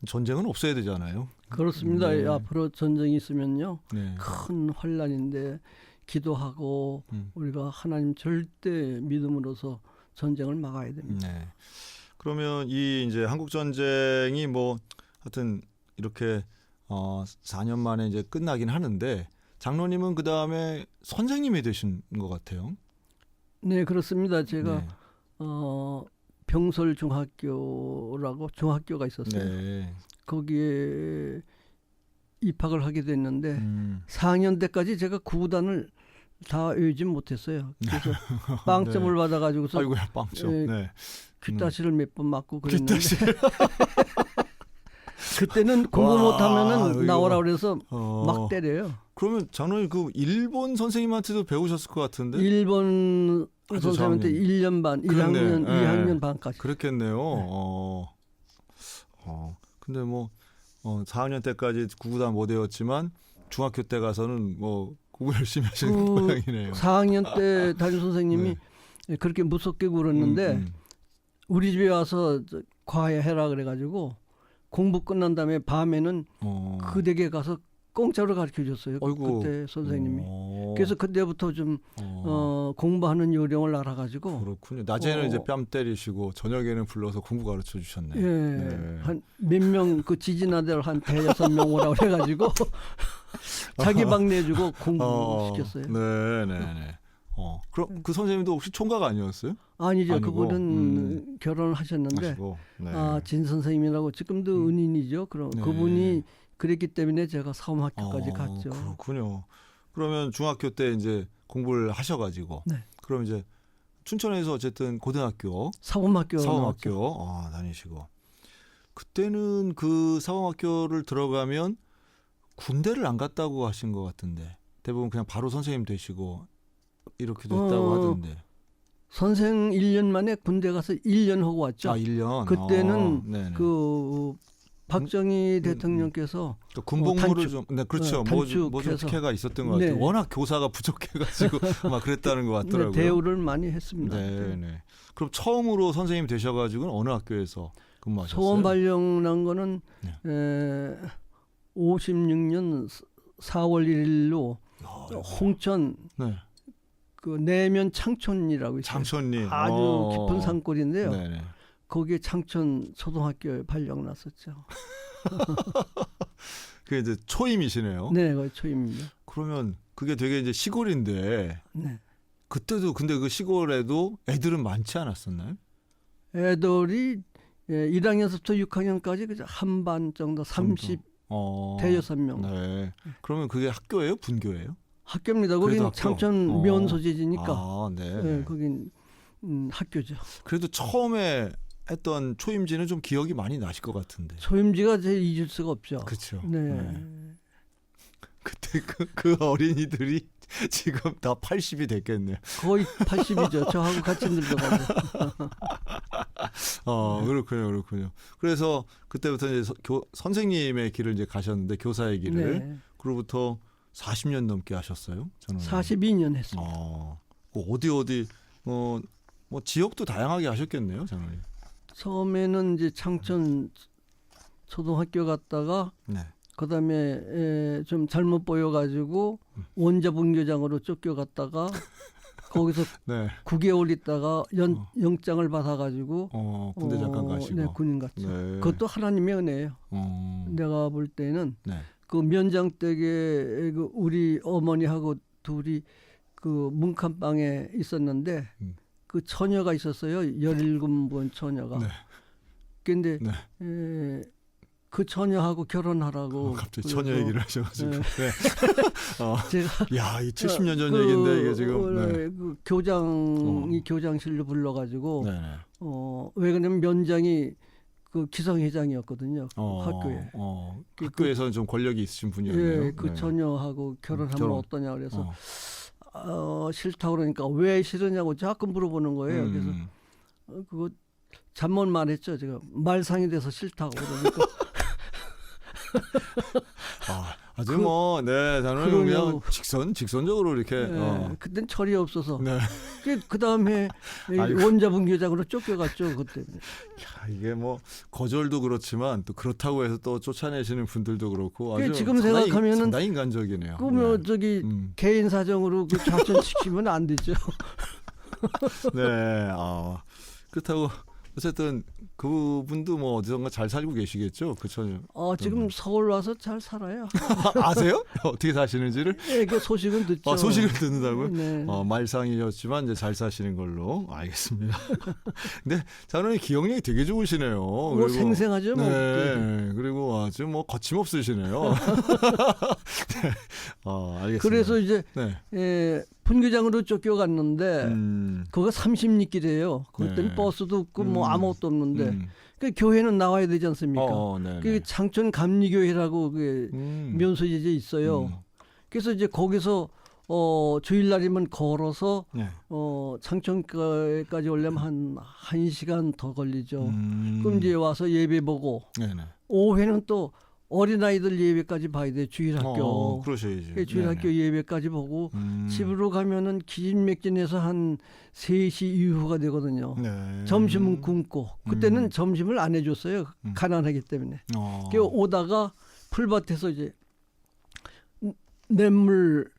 전쟁은 없어야 되잖아요. 그렇습니다. 앞으로 전쟁이 있으면요. 큰 환란인데 기도하고 우리가 하나님 절대 믿음으로서 전쟁을 막아야 됩니다. 그러면 이 이제 한국 전쟁이 뭐 하여튼 이렇게 4년 만에 이제 끝나긴 하는데 장로님은 그 다음에 선생님이 되신 것 같아요. 네, 그렇습니다. 제가 병설 중학교라고 중학교가 있었어요. 거기에 입학을 하게 됐는데 4학년 때까지 제가 구구단을 다 외우지 못했어요. 그래서 빵점을 받아가지고서 아이고야, 빵점. 귓다시를 몇 번 맞고 그랬는데 그때는 공부 못하면은 나오라 그래서 막 때려요. 그러면 장로님 그 일본 선생님한테도 배우셨을 것 같은데? 일본 선생님한테 1년 반, 1학년, 2학년 반까지. 그렇겠네요. 근데 뭐 4학년 때까지 구구단 못 외웠지만 중학교 때 가서는 뭐 공부 열심히 하시는 모양이네요. 4학년 때 담임 선생님이 그렇게 무섭게 굴었는데 우리 집에 와서 과외 해라 그래가지고 공부 끝난 다음에 밤에는 그 댁에 가서 공짜로 가르쳐 줬어요. 어이구. 그때 선생님이. 그래서 그때부터 좀 공부하는 요령을 알아가지고. 그렇군요. 낮에는 이제 뺨 때리시고 저녁에는 불러서 공부 가르쳐 주셨네. 예, 네. 한 몇 명 그 지진 아들 한 5-6명 오라고 해가지고 자기 방 내주고 공부시켰어요. 네네네. 그럼 그 선생님도 혹시 총각 아니었어요? 아니죠. 아니고, 그분은 결혼을 하셨는데 하시고, 네. 진 선생님이라고 지금도 은인이죠. 그럼 네. 그분이 그랬기 때문에 제가 사범학교까지 갔죠. 그렇군요. 그러면 중학교 때 이제 공부를 하셔가지고, 네. 그럼 이제 춘천에서 어쨌든 고등학교, 사범학교 다니시고, 그때는 그 사범학교를 들어가면 군대를 안 갔다고 하신 것 같은데 대부분 그냥 바로 선생님 되시고 이렇게 됐다고 하던데. 선생 1년 만에 군대 가서 1년 하고 왔죠. 1년. 그때는 그 박정희 대통령께서 그러니까 군복무를 단축, 좀, 네, 그렇죠. 뭐 좀 특혜가 있었던 것 네. 같아요. 워낙 교사가 부족해가지고 막 그랬다는 것 같더라고요. 대우를 많이 했습니다. 네. 그럼 처음으로 선생님 되셔가지고는 어느 학교에서 근무하셨어요? 소원 발령난 거는 네. 56년 4월 1일로 홍천 네. 그 내면 창촌이라고 있어요. 창촌리 아주 깊은 산골인데요. 네네. 거기에 창촌 초등학교에 발령 났었죠. 그게 이제 초임이시네요. 네, 거의 초임입니다. 그러면 그게 되게 이제 시골인데 네. 그때도 근데 그 시골에도 애들은 많지 않았었나요? 애들이 1학년서부터 6학년까지 그저 한 반 정도 30 대여섯 명. 네. 그러면 그게 학교예요? 분교예요? 학교입니다. 거긴 학교? 창천 면 소재지니까. 네. 네, 거긴 학교죠. 그래도 처음에 했던 초임지는 좀 기억이 많이 나실 것 같은데. 초임지가 제 잊을 수가 없죠. 그렇죠. 네. 그때 그 어린이들이 지금 다 80이 됐겠네요. 거의 80이죠. 저하고 같이 늙어가지고. 그렇군요. 그래서 그때부터 이제 선생님의 길을 이제 가셨는데 교사의 길을 네. 그로부터 40년 넘게 하셨어요. 저는 42년 했습니다. 어디 뭐 지역도 다양하게 하셨겠네요, 저는. 처음에는 이제 창천 초등학교 갔다가 네. 그다음에 좀 잘못 보여가지고 원자 분교장으로 쫓겨갔다가 거기서 네. 9개월 있다가 영장을 받아가지고 군대 잠깐 가시고. 네, 군인 갔죠. 네. 그것도 하나님의 은혜예요. 내가 볼 때는 네. 그 면장 댁에 그 우리 어머니하고 둘이 그 문칸방에 있었는데 그 처녀가 있었어요. 17번 처녀가. 네. 근데 네. 그 처녀하고 결혼하라고. 갑자기 처녀 얘기를 하셔가지고. 네. 네. 제가 야, 이 70년 전 얘기인데 이게 지금. 네. 그 교장이 교장실로 불러가지고 네네. 왜 그러냐면 면장이 그 기성회장이었거든요. 학교에. 학교에서는 좀 권력이 있으신 분이었네요. 예, 그 처녀하고 결혼하면 어떠냐 그래서 싫다고 그러니까 왜 싫으냐고 자꾸 물어보는 거예요. 그래서 그거 잠못 말했죠. 제가 말상이 돼서 싫다고 그러니까. 아주 저는 그냥 직선적으로 이렇게. 그땐 철이 없어서. 네. 그 다음에 원자분 교장으로 쫓겨갔죠 그때. 야, 이게 뭐 거절도 그렇지만 또 그렇다고 해서 또 쫓아내시는 분들도 그렇고 아주 지금 생각하면은 상당히 인간적이네요. 저기 개인 사정으로 그 좌천시키면 안 되죠. 네. 그렇다고. 어쨌든 그분도 뭐 어디선가 잘 살고 계시겠죠, 그 처녀. 지금 서울 와서 잘 살아요. 아세요? 어떻게 사시는지를? 네, 그 소식은 듣죠. 소식을 듣는다고요? 네. 말상이었지만 이제 잘 사시는 걸로 알겠습니다. 근데 자는 기억력이 되게 좋으시네요. 뭐 생생하죠, 뭐. 네, 그리고 아주 뭐 거침없으시네요. 네. 알겠습니다. 그래서 이제 분교장으로 쫓겨갔는데 그거 30리길이에요. 그때는 버스도 없고 뭐 아무것도 없는데 그 교회는 나와야 되지 않습니까? 그 창천 감리교회라고 그 면소재제 있어요. 그래서 이제 거기서 주일날이면 걸어서 창천까지 오려면 한 1시간 더 걸리죠. 그럼 이제 와서 예배 보고 오후에는 또 어린아이들 예배까지 봐야 돼. 주일학교. 그러셔야죠. 주일학교 예배까지 보고 집으로 가면은 기진맥진해서 한 3시 이후가 되거든요. 점심은 굶고. 그때는 점심을 안 해줬어요. 가난하기 때문에. 오다가 풀밭에서 이제 냇물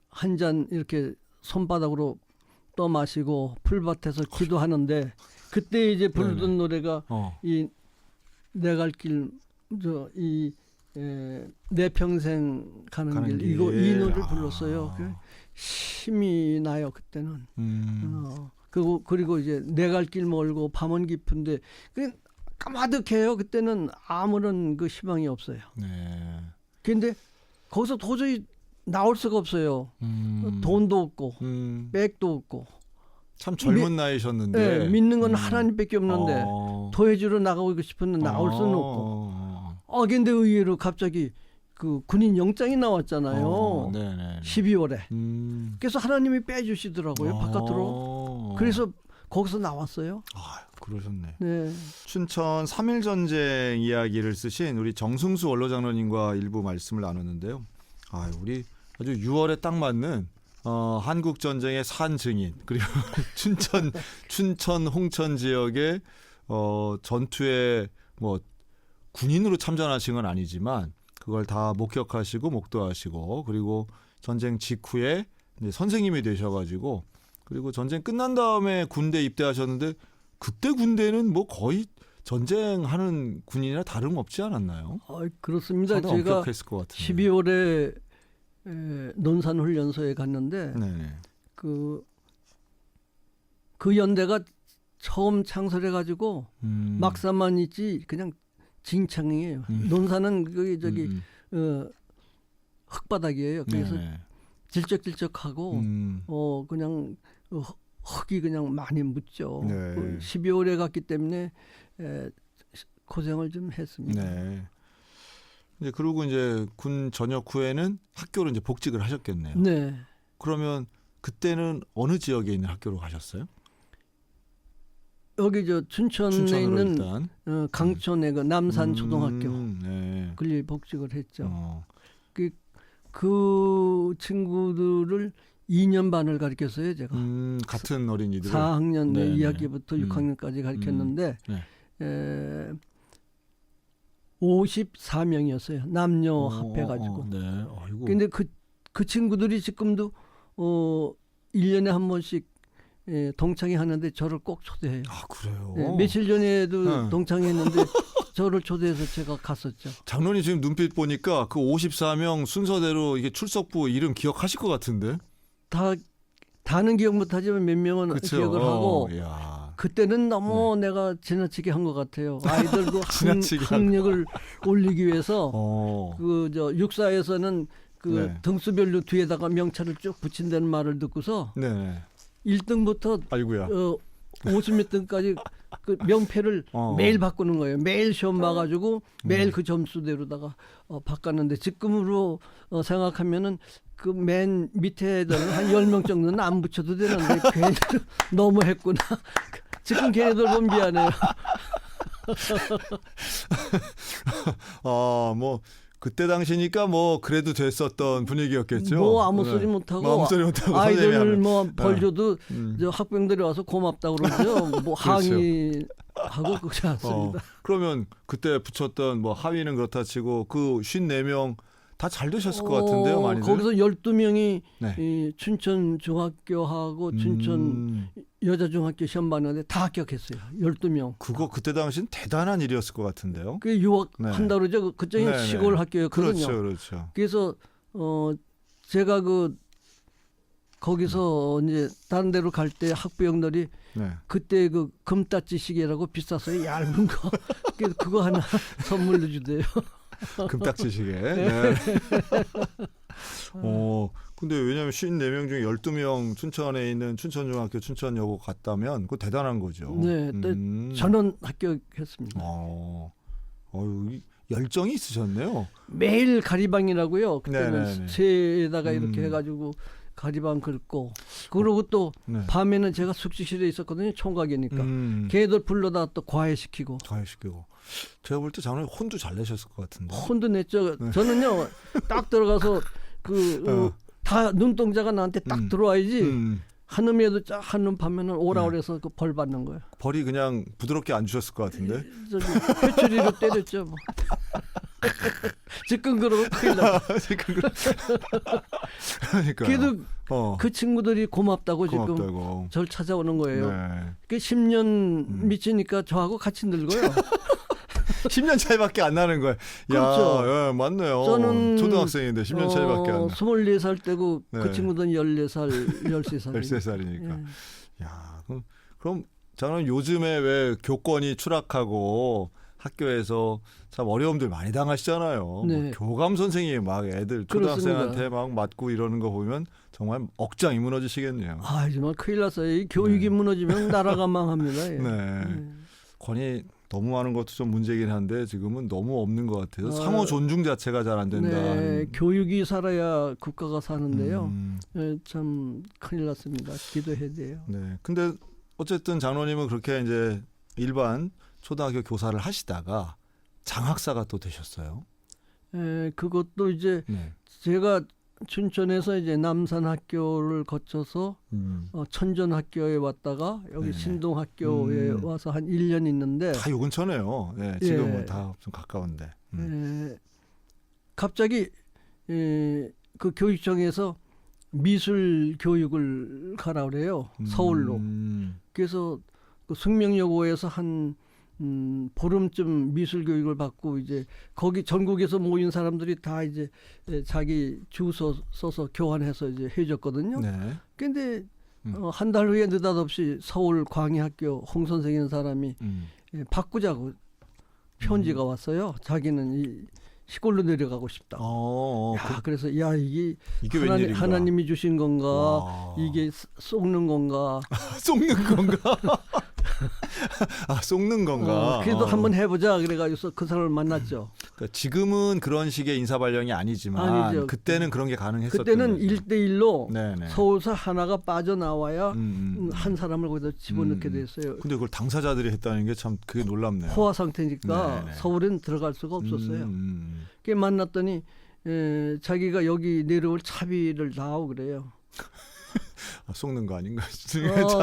한 잔 이렇게 손바닥으로 떠 마시고 풀밭에서 기도하는데 그때 이제 부르던 노래가 이 내 갈 길 내 평생 가는 길 이거 이 노래를 불렀어요. 힘이 나요 그때는. 그리고 이제 내 갈 길 멀고 밤은 깊은데 그 까마득해요. 그때는 아무런 그 희망이 없어요. 네. 근데 거기서 도저히 나올 수가 없어요. 돈도 없고 백도 없고. 참 젊은 나이셨는데 네, 믿는 건 하나님밖에 없는데 도해주로 나가고 싶은데 나올 수는 없고. 근데 의외로 갑자기 그 군인 영장이 나왔잖아요. 12월에. 그래서 하나님이 빼주시더라고요 바깥으로. 그래서 거기서 나왔어요. 그러셨네. 네. 춘천 3.1 전쟁 이야기를 쓰신 우리 정승수 원로장로님과 일부 말씀을 나눴는데요. 우리 아주 6월에 딱 맞는 한국 전쟁의 산 증인 그리고 춘천 홍천 지역의 전투에 뭐 군인으로 참전하신 건 아니지만 그걸 다 목격하시고 목도하시고 그리고 전쟁 직후에 이제 선생님이 되셔가지고 그리고 전쟁 끝난 다음에 군대 입대하셨는데 그때 군대는 뭐 거의 전쟁하는 군인이나 다름없지 않았나요? 그렇습니다. 제가 엄격했을 것 같은데. 12월에 논산훈련소에 갔는데 그 연대가 처음 창설해가지고 막사만 있지 그냥 진창이에요. 논산은 그게 흙바닥이에요. 그래서 질적질적하고 그냥 흙이 그냥 많이 묻죠. 12월에 갔기 때문에 고생을 좀 했습니다. 이제 그리고 이제 군 전역 후에는 학교로 이제 복직을 하셨겠네요. 네. 그러면 그때는 어느 지역에 있는 학교로 가셨어요? 여기 춘천에 있는 강촌의 그 남산 초등학교 그리 복직을 했죠. 그 친구들을 2년 반을 가르쳤어요, 제가. 같은 어린이들. 4학년 2학기부터 6학년까지 가르쳤는데 54명이었어요. 남녀 합해가지고. 근데 그 친구들이 지금도 1년에 한 번씩 동창회 하는데 저를 꼭 초대해요. 그래요? 며칠 전에도 동창회했는데 저를 초대해서 제가 갔었죠. 장로님 지금 눈빛 보니까 그 54명 순서대로 이게 출석부 이름 기억하실 것 같은데? 다는 기억 못하지만 몇 명은 기억을 하고 그때는 너무 내가 지나치게 한 것 같아요. 아이들 그 학력을 올리기 위해서 육사에서는 등수별로 뒤에다가 명찰을 쭉 붙인다는 말을 듣고서 1등부터 50몇 등까지 그 명패를 매일 바꾸는 거예요. 매일 시험 봐가지고 매일 그 점수대로다가 바꿨는데 지금으로 생각하면은 그 맨 밑에 애들 한 10명 정도는 안 붙여도 되는데 괜히 너무 했구나. 지금 걔네들 보면 미안해요. 뭐 그때 당시니까 뭐 그래도 됐었던 분위기였겠죠. 뭐 아무 소리 못하고 아이들 뭐 벌 줘도 학병들이 와서 고맙다고 그러죠. 뭐 항의하고 그러지 않습니다. 그러면 그때 붙였던 뭐 하위는 그렇다 치고 그 54명 다 잘 되셨을 것 같은데요, 많이들. 거기서 12명이 이 춘천 중학교하고 춘천 여자중학교 시험 봤는데 다 합격했어요. 12명. 그거 그때 당시는 대단한 일이었을 것 같은데요. 그 유학한다 그러죠. 그쪽이 시골 학교였거든요. 그렇죠. 그래서 제가 거기서 이제 다른 데로 갈 때 학부형들이 그때 그 금따찌 시계라고 비쌌어요. 얇은 거. 그래서 그거 하나 선물로 주대요. 금딱지 시계. 근데 왜냐하면 54명 중에 12명 춘천에 있는 춘천중학교 춘천여고 갔다면 그거 대단한 거죠. 네, 저는 합격했습니다. 열정이 있으셨네요. 매일 가리방이라고요. 그때는 새에다가 이렇게 해가지고 가리방 긁고 그러고 또 밤에는 제가 숙직실에 있었거든요. 총각이니까 걔들 불러다 또 과외시키고. 제가 볼 때 장로님 혼도 잘 내셨을 것 같은데. 혼도 냈죠. 저는요 딱 들어가서 다 눈동자가 나한테 딱 들어와야지. 한음에도 한음 파면은 오라 그래서 그 벌 받는 거예요. 벌이 그냥 부드럽게 안 주셨을 것 같은데. 회초리로 때렸죠. 뭐. 지금 그러면 큰일 나. 그러니까. 그래도 그 친구들이 고맙다고 지금 고맙다고. 절 찾아오는 거예요. 네. 그 10년 미치니까 저하고 같이 늙어요. 10년 차이밖에 안 나는 거예요. 그렇죠. 야, 예, 맞네요. 저는 초등학생인데 10년 차이밖에 안 나. 24살 때고 네. 그 친구들은 14살, 13살. 13살이니까. 예. 야, 그럼 저는 요즘에 왜 교권이 추락하고 학교에서 참 어려움들 많이 당하시잖아요. 네. 뭐 교감 선생님이 막 애들 초등학생한테 막 맞고 이러는 거 보면 정말 억장이 무너지시겠네요. 아, 정말 큰일 났어요. 이 교육이 무너지면 나라가 망합니다. 예. 네. 권위 너무 많은 것도 좀 문제긴 한데 지금은 너무 없는 것 같아서 상호 존중 자체가 잘 안 된다. 네, 교육이 살아야 국가가 사는데요. 예, 참 큰일 났습니다. 기도해야 돼요. 네. 근데 어쨌든 장로님은 그렇게 이제 일반 초등학교 교사를 하시다가 장학사가 또 되셨어요. 예, 그것도 이제 네. 제가 춘천에서 이제 남산학교를 거쳐서 천전학교에 왔다가 여기 네네. 신동학교에 와서 한 1년 있는데 다 요 근처네요. 네, 지금은 예. 다 좀 가까운데. 예, 갑자기 그 교육청에서 미술 교육을 가라 그래요. 서울로. 그래서 그 숙명여고에서 한 보름쯤 미술 교육을 받고 이제 거기 전국에서 모인 사람들이 다 이제 자기 주소 써서 교환해서 이제 해줬거든요. 네. 근데 한 달 후에 느닷없이 서울 광희학교 홍 선생이라는 사람이 바꾸자고 편지가 왔어요. 자기는 이 시골로 내려가고 싶다. 야, 그래서 야 이게 웬일인가? 하나님이 주신 건가? 와. 이게 속는 건가? 속는 건가? 아, 속는 건가? 그래도 한번 해보자 그래가지고 그 사람을 만났죠. 그러니까 지금은 그런 식의 인사발령이 아니지만 아니죠. 그때는 그런 게 가능했었던 그때는 거죠. 1대1로 네네. 서울서 하나가 빠져나와야 한 사람을 거기다 집어넣게 됐어요. 근데 그걸 당사자들이 했다는 게 참 그게 놀랍네요. 포화 상태니까 네네. 서울엔 들어갈 수가 없었어요. 그 만났더니 자기가 여기 내려올 차비를 다 하고 그래요. 속는 거 아닌가?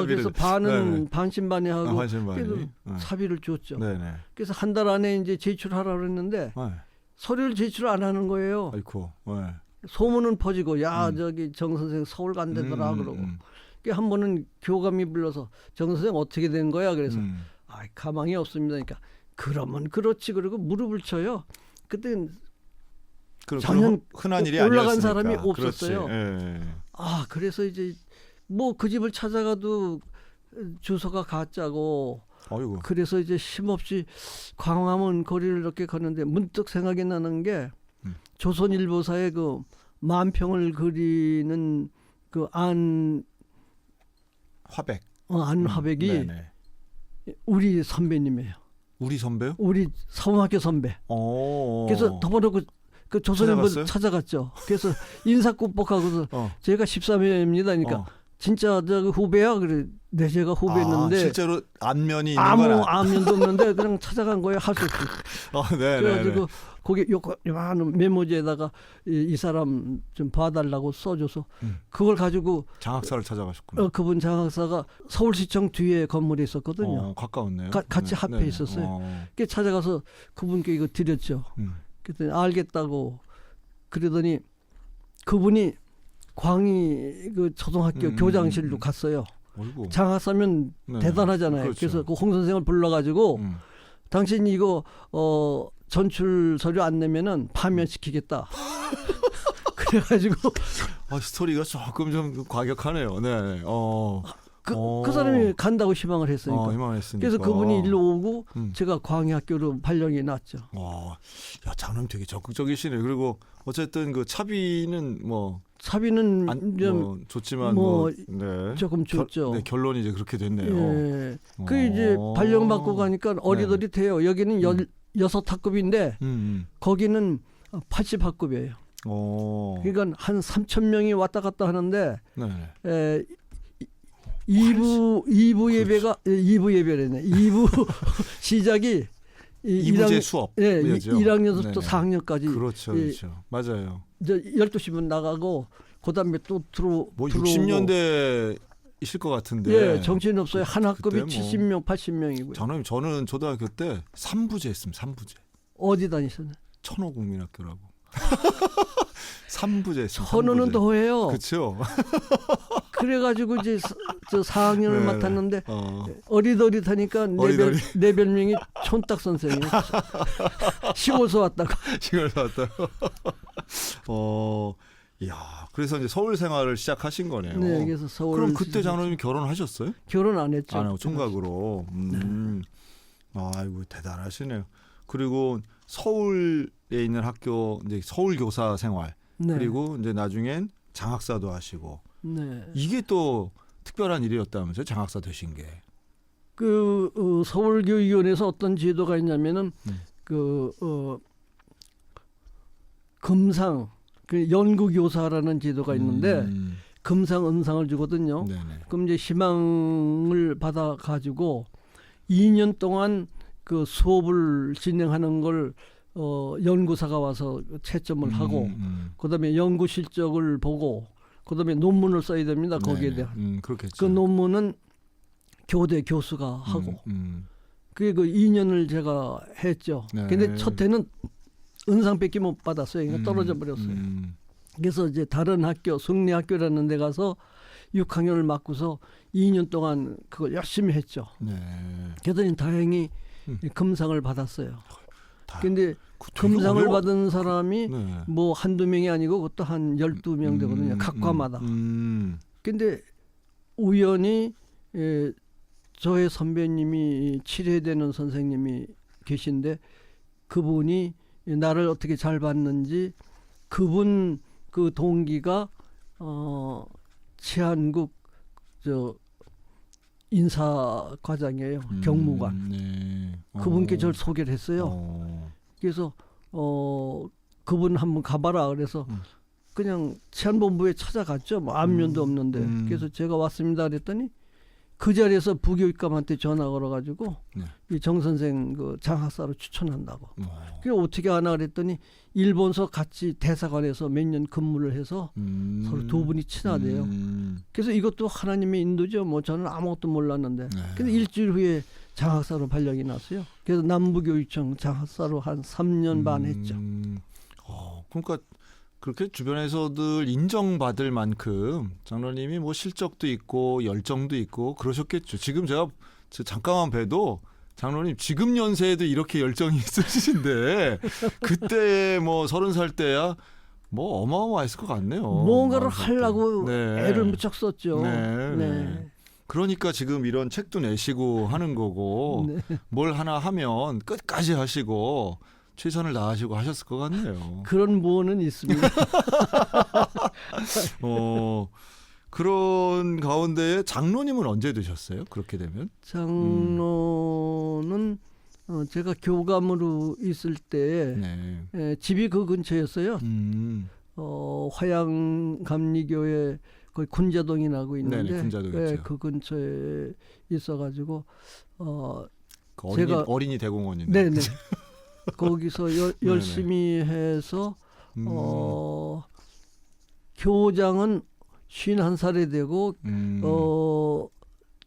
그래서 반은 네. 반신반의하고 반신반의. 그래도 네. 차비를 줬죠. 네네. 그래서 한 달 안에 이제 제출하라 그랬는데 네. 서류를 제출 안 하는 거예요. 아이고. 네. 소문은 퍼지고 야 저기 정 선생 서울 간다더라 그러고. 한 번은 교감이 불러서 정 선생 어떻게 된 거야? 그래서 가망이 없습니다. 그러니까 그러면 그렇지 그러고 무릎을 쳐요. 그때 전혀 흔한 일이 올라간 아니었으니까. 사람이 없었어요. 예. 그래서 이제 뭐 그 집을 찾아가도 주소가 가짜고 어이구. 그래서 이제 힘없이 광화문 거리를 이렇게 가는데 문득 생각이 나는 게 조선일보사의 그 만평을 그리는 그 화백. 안화백이 네네. 우리 선배님이에요. 우리 선배요? 우리 서울학교 선배. 그래서 덮어놓고 그 조선일보 찾아갔죠. 그래서 인사국복하고서 제가 13회입니다. 그러니까 진짜 저 후배야 그래. 네 제가 후배였는데 실제로 안면이 있는 아무 건 안면도 없는데 그냥 찾아간 거예요. 할 수 없이. 그래가지고 거기 요만한 메모지에다가 이 사람 좀 봐달라고 써줘서 그걸 가지고 장학사를 찾아가셨구나. 그분 장학사가 서울시청 뒤에 건물에 있었거든요. 가까웠네요. 같이 합해 있었어요. 그래서 찾아가서 그분께 이거 드렸죠. 그랬더니 알겠다고 그러더니 그분이 광희 그 초등학교 교장실로 갔어요. 어이구. 장학사면 대단하잖아요. 그렇죠. 그래서 그 홍 선생을 불러가지고 당신이 이거 전출 서류 안 내면은 파면시키겠다. 그래가지고 스토리가 조금 좀 과격하네요. 네. 그 사람이 간다고 희망을 했으니까. 희망했으니까. 그래서 그분이 일로 오고 제가 광희학교로 발령이 났죠. 야, 장로님 되게 적극적이시네. 그리고 어쨌든 그 차비는 차비는 좀 좋지만 네. 조금 줬죠. 결론이 이제 그렇게 됐네요. 예. 그 이제 발령 받고 가니까 어리더리 돼요. 여기는 6학급인데 거기는 80학급이에요. 그러니까 한 3,000명이 왔다 갔다 하는데 2부 예배가 2부 예배래네. 2부 시작이 2부제 수업. 예, 1학년부터 4학년까지. 그렇죠. 맞아요. 이제 12시면 나가고 그다음에 또 들어오고. 60년대 있을 것 같은데. 예, 정신 없어요. 한 학급이 70명, 80명이고요. 장로님 저는 초등학교 때 3부제 했습니다. 3부제. 어디 다니셨나요? 천호국민학교라고. 3부제. 천호는 더 해요. 그렇죠. 그래가지고 이제 저 4학년을 네네. 맡았는데 어리더릿하니까 내 별명이 촌딱 선생이에요. 시골서 왔다고. 시골서 왔다고. 이야, 그래서 이제 서울 생활을 시작하신 거네요. 네, 그래서 서울. 그럼 그때 장로님이 결혼하셨어요? 결혼 안 했죠. 안 하고 총각으로. 아이고 대단하시네요. 그리고 서울에 있는 학교 이제 서울 교사 생활 네. 그리고 이제 나중엔 장학사도 하시고 네. 이게 또 특별한 일이었다면서요? 장학사 되신 게. 서울교육위원회에서 어떤 제도가 있냐면은 금상 연구교사라는 제도가 있는데 금상 은상을 주거든요. 네네. 그럼 이제 희망을 받아 가지고 2년 동안 그 수업을 진행하는 걸 연구사가 와서 채점을 하고 그다음에 연구 실적을 보고 그다음에 논문을 써야 됩니다. 거기에 대한. 그렇겠죠. 그 논문은 교대 교수가 하고. 그게 그 2년을 제가 했죠. 네. 근데 첫 해는 은상밖에 못 받았어요. 그러니까 떨어져 버렸어요. 그래서 이제 다른 학교, 승리학교라는 데 가서 6학년을 맡고서 2년 동안 그걸 열심히 했죠. 네. 그랬더니 다행히 금상을 받았어요. 근데 금상을 받은 사람이 네. 뭐 한두 명이 아니고 그것도 한 12명 되거든요. 각 과마다. 근데 우연히 저의 선배님이 칠해되는 선생님이 계신데 그분이 나를 어떻게 잘 봤는지 그분 그 동기가 치안국 저 인사과장이에요. 경무관. 네. 그분께 저를 소개를 했어요. 그래서 그분 한번 가봐라 그래서 그냥 치안본부에 찾아갔죠. 뭐 안면도 없는데. 그래서 제가 왔습니다 그랬더니 그 자리에서 부교육감한테 전화 걸어가지고 네. 이 정 선생 그 장학사로 추천한다고. 그게 어떻게 하나 그랬더니 일본서 같이 대사관에서 몇 년 근무를 해서 서로 두 분이 친하대요. 그래서 이것도 하나님의 인도죠. 뭐 저는 아무것도 몰랐는데. 네. 근데 일주일 후에 장학사로 발령이 났어요. 그래서 남부교육청 장학사로 한 3년 반 했죠. 그러니까 그렇게 주변에서들 인정받을 만큼 장로님이 뭐 실적도 있고 열정도 있고 그러셨겠죠. 지금 제가 잠깐만 봬도 장로님 지금 연세에도 이렇게 열정이 있으신데 그때 뭐 30살 때야 뭐 어마어마했을 것 같네요. 뭔가를 하려고 네. 애를 무척 썼죠. 네. 네. 그러니까 지금 이런 책도 내시고 하는 거고 네. 뭘 하나 하면 끝까지 하시고 최선을 다하시고 하셨을 것 같네요. 그런 무언은 있습니다. 그런 가운데에 장로님은 언제 되셨어요? 그렇게 되면? 장로는 제가 교감으로 있을 때 네. 집이 그 근처였어요. 화양감리교회 거기 군자동이라고 있는데 네네, 군자동 그 근처에 있어가지고 그 어린이 대공원인데. 네네. 거기서 열심히 해서 교장은 51살에 되고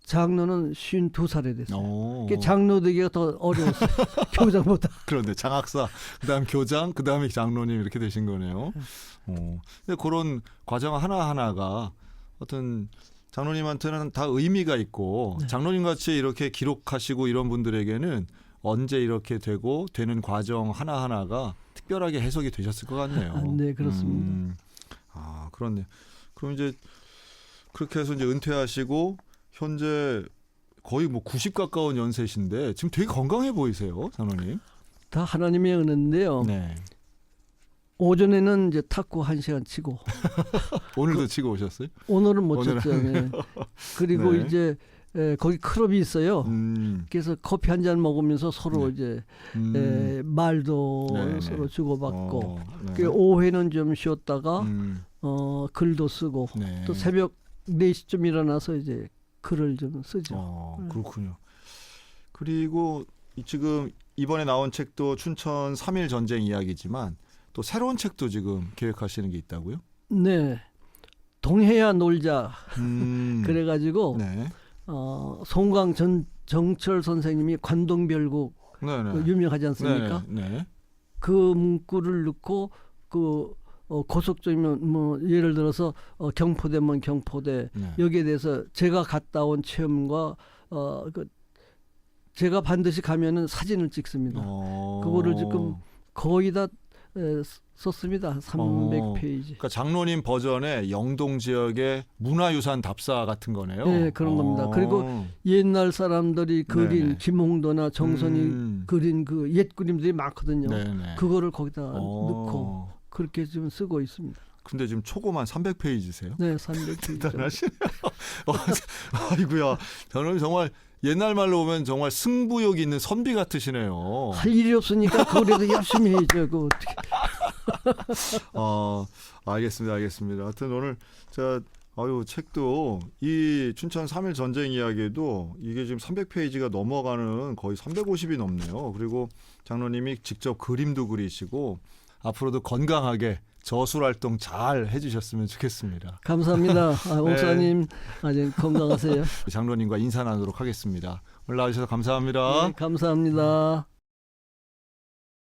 장로는 52살에 됐어요. 장로 되기가 더 어려웠어요. 교장보다. 그런데 장학사, 그다음 교장, 그다음에 장로님 이렇게 되신 거네요. 근데 그런 과정 하나하나가 어떤 장로님한테는 다 의미가 있고 네. 장로님 같이 이렇게 기록하시고 이런 분들에게는 언제 이렇게 되는 과정 하나하나가 특별하게 해석이 되셨을 것 같네요. 네, 그렇습니다. 그렇네. 그럼 이제 그렇게 해서 이제 은퇴하시고 현재 거의 뭐 90 가까운 연세신데 지금 되게 건강해 보이세요, 장로님. 다 하나님의 은혜인데요. 네. 오전에는 이제 탁구 1시간 치고 오늘도 치고 오셨어요? 오늘은 못 쳤죠. 네. 그리고 네. 이제 거기 클럽이 있어요. 그래서 커피 한 잔 먹으면서 서로 이제 말도 서로 주고받고 그 오후에는 좀 쉬었다가 글도 쓰고 또 새벽 4시쯤 일어나서 이제 글을 좀 쓰죠. 그렇군요. 그리고 지금 이번에 나온 책도 춘천 3.1 전쟁 이야기지만 또 새로운 책도 지금 계획하시는 게 있다고요? 네. 동해야 놀자. 그래가지고 네. 송강 정철 선생님이 관동별곡 유명하지 않습니까? 네. 그 문구를 넣고 그 고속적이면 뭐 예를 들어서 경포대면 경포대 네. 여기에 대해서 제가 갔다 온 체험과 그 제가 반드시 가면은 사진을 찍습니다. 그거를 지금 거의 다 썼습니다. 300페이지. 그러니까 장로님 버전의 영동 지역의 문화유산 답사 같은 거네요. 네, 그런 겁니다. 그리고 옛날 사람들이 그린 네네. 김홍도나 정선이 그린 그 옛 그림들이 많거든요. 네네. 그거를 거기다 넣고 그렇게 지금 쓰고 있습니다. 근데 지금 초고만 300페이지세요? 네, 300페이지. 대단하시네요. 아이고야. 저는 정말 옛날 말로 보면 정말 승부욕 있는 선비 같으시네요. 할 일이 없으니까 그래도 열심히 해야죠. 그 어떻게. 알겠습니다. 하여튼 오늘 책도 이 춘천 3.1 전쟁 이야기도 이게 지금 300페이지가 넘어가는 거의 350이 넘네요. 그리고 장로님이 직접 그림도 그리시고 앞으로도 건강하게 저술 활동 잘 해주셨으면 좋겠습니다. 감사합니다. 목사님 아주 건강하세요. 장로님과 인사 나누도록 하겠습니다. 오늘 나와주셔서 감사합니다. 네, 감사합니다.